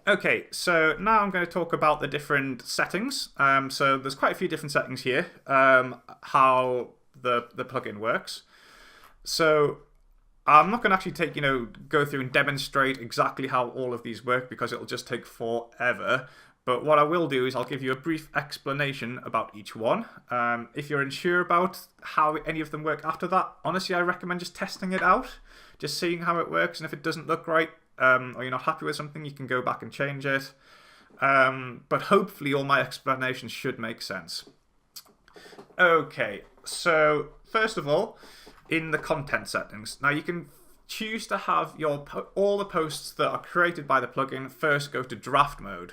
Okay, so now I'm going to talk about the different settings. So there's quite a few different settings here, how the plugin works. So I'm not going to actually go through and demonstrate exactly how all of these work because it'll just take forever. But what I will do is I'll give you a brief explanation about each one. If you're unsure about how any of them work after that, honestly, I recommend just testing it out, just seeing how it works. And if it doesn't look right, or you're not happy with something, you can go back and change it. But hopefully all my explanations should make sense. Okay, so first of all, in the content settings, now you can choose to have all the posts that are created by the plugin first go to draft mode.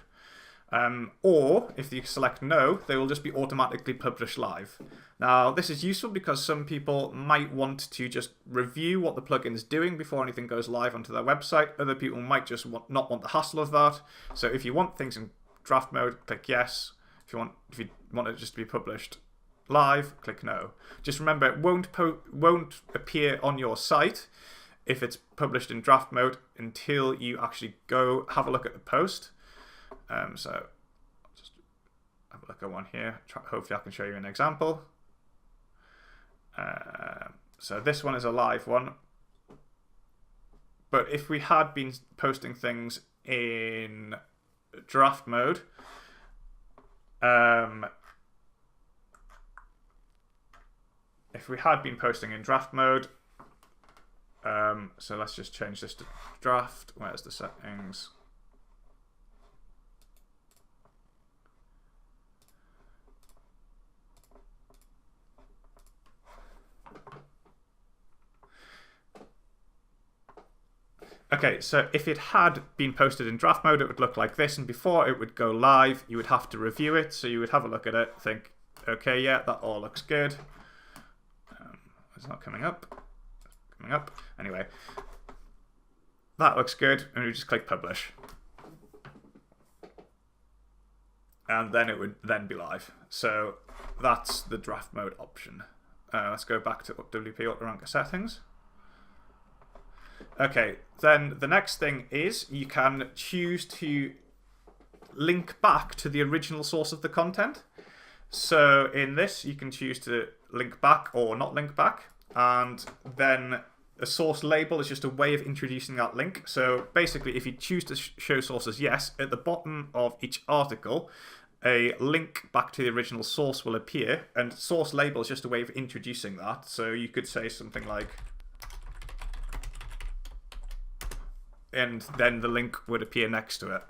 Or, if you select no, they will just be automatically published live. Now, this is useful because some people might want to just review what the plugin is doing before anything goes live onto their website. Other people might just not want the hassle of that. So if you want things in draft mode, click yes. If you want it just to be published live, click no. Just remember, it won't appear on your site if it's published in draft mode until you actually go have a look at the post. So I'll just have a look at one here. Hopefully I can show you an example. So this one is a live one. But if we had been posting things in draft mode, so let's just change this to draft. Where's the settings? Okay, so if it had been posted in draft mode, it would look like this, and before it would go live, you would have to review it. So you would have a look at it, think, okay, yeah, that all looks good. It's not coming up. Anyway, that looks good, and we just click publish. And then it would then be live. So that's the draft mode option. Let's go back to WP Autoranker settings. Okay, then the next thing is you can choose to link back to the original source of the content. So in this, you can choose to link back or not link back. And then a source label is just a way of introducing that link. So basically, if you choose to show sources yes, at the bottom of each article, a link back to the original source will appear. And source label is just a way of introducing that. So you could say something like, and then the link would appear next to it.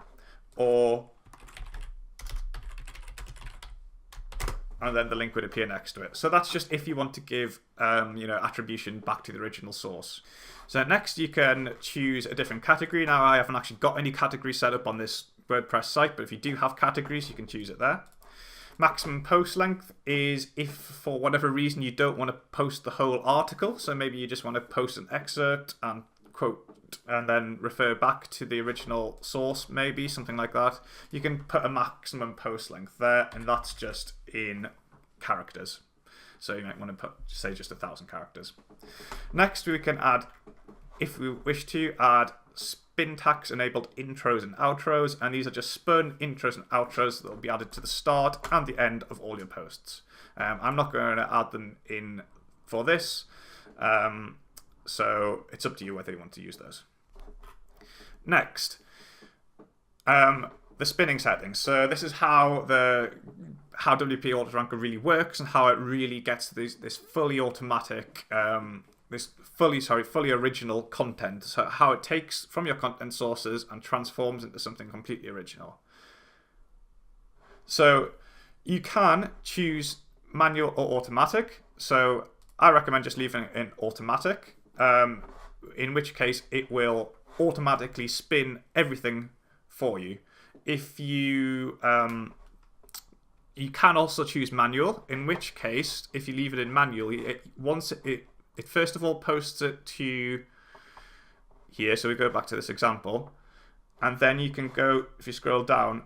And then the link would appear next to it. So that's just if you want to give attribution back to the original source. So next you can choose a different category. Now I haven't actually got any categories set up on this WordPress site, but if you do have categories, you can choose it there. Maximum post length is if for whatever reason you don't want to post the whole article. So maybe you just want to post an excerpt and quote and then refer back to the original source, maybe something like that. You can put a maximum post length there, and that's just in characters. So you might want to say just 1,000 characters. Next, we can add, if we wish to, add spin tags enabled intros and outros, and these are just spun intros and outros that will be added to the start and the end of all your posts. I'm not going to add them in for this. So it's up to you whether you want to use those. Next, the spinning settings. So this is how WP Autoranker really works and how it really gets this fully automatic, fully original content. So how it takes from your content sources and transforms into something completely original. So you can choose manual or automatic. So I recommend just leaving it in automatic. In which case it will automatically spin everything for you. If you you can also choose manual, in which case if you leave it in manual, it first of all posts it to here. So we go back to this example, and then you can go, if you scroll down,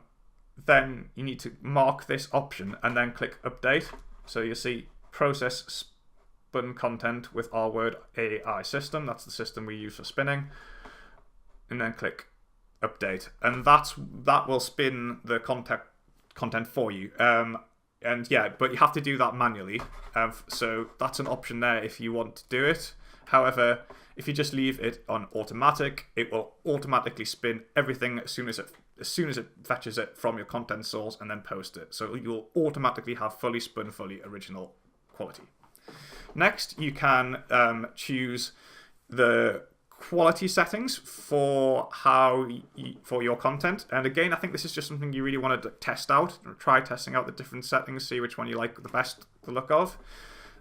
then you need to mark this option and then click update. So you see process spun content with our word AI system. That's the system we use for spinning. And then click update, and that will spin the content for you. And yeah, but you have to do that manually. So that's an option there if you want to do it. However, if you just leave it on automatic, it will automatically spin everything as soon as it fetches it from your content source and then post it. So you'll automatically have fully spun, fully original quality. Next, you can choose the quality settings for for your content. And again, I think this is just something you really want to test out. Try testing out the different settings, see which one you like the best the look of.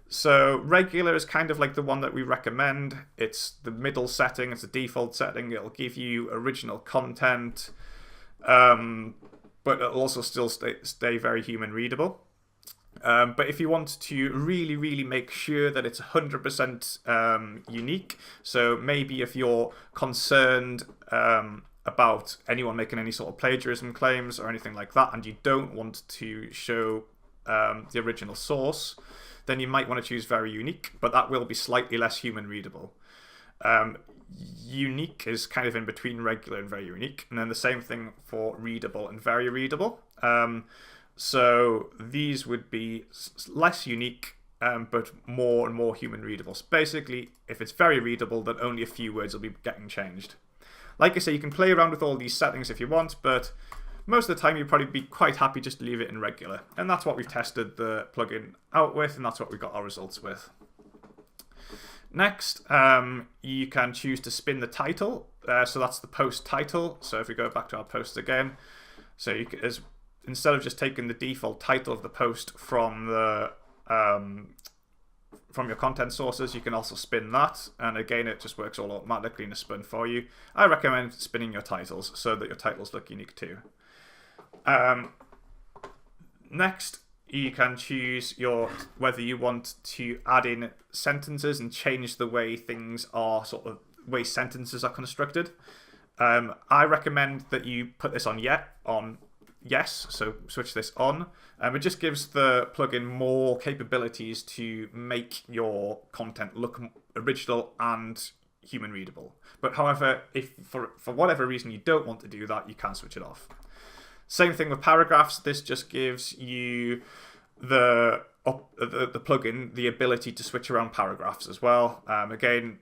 So regular is kind of like the one that we recommend. It's the middle setting, it's a default setting. It'll give you original content, but it'll also still stay very human readable. But if you want to really make sure that it's 100% unique, so maybe if you're concerned about anyone making any sort of plagiarism claims or anything like that, and you don't want to show the original source, then you might want to choose very unique, but that will be slightly less human readable. Unique is kind of in between regular and very unique, and then the same thing for readable and very readable. So these would be less unique, but more and more human readable. So basically, if it's very readable, then only a few words will be getting changed. Like I say, you can play around with all these settings if you want, but most of the time you'll probably be quite happy just to leave it in regular. And that's what we've tested the plugin out with, and that's what we got our results with. Next, you can choose to spin the title. So that's the post title. So if we go back to our post again, so you can, instead of just taking the default title of the post from the from your content sources, you can also spin that, and again it just works all automatically in a spin for you. I recommend spinning your titles so that your titles look unique too. Next, you can choose whether you want to add in sentences and change the way things are way sentences are constructed. I recommend that you put this on yes, so switch this on. It just gives the plugin more capabilities to make your content look original and human readable. But however, if for whatever reason you don't want to do that, you can switch it off. Same thing with paragraphs. This just gives you the plugin the ability to switch around paragraphs as well. Again,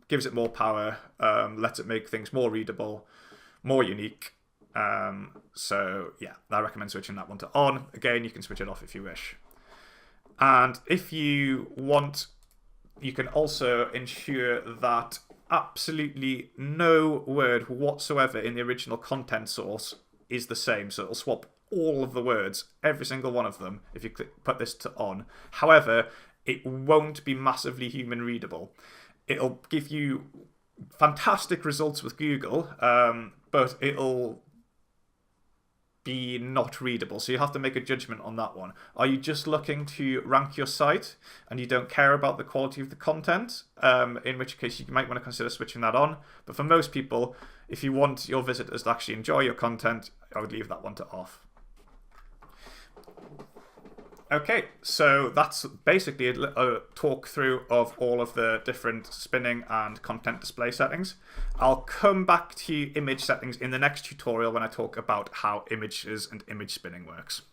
gives it more power, lets it make things more readable, more unique. So yeah, I recommend switching that one to on. Again, you can switch it off if you wish. And if you want, you can also ensure that absolutely no word whatsoever in the original content source is the same. So it'll swap all of the words, every single one of them, if you put this to on. However, it won't be massively human readable. It'll give you fantastic results with Google, but it'll be not readable. So you have to make a judgment on that one. Are you just looking to rank your site and you don't care about the quality of the content? In which case you might want to consider switching that on. But for most people, if you want your visitors to actually enjoy your content, I would leave that one to off. Okay, so that's basically a talk through of all of the different spinning and content display settings. I'll come back to image settings in the next tutorial when I talk about how images and image spinning works.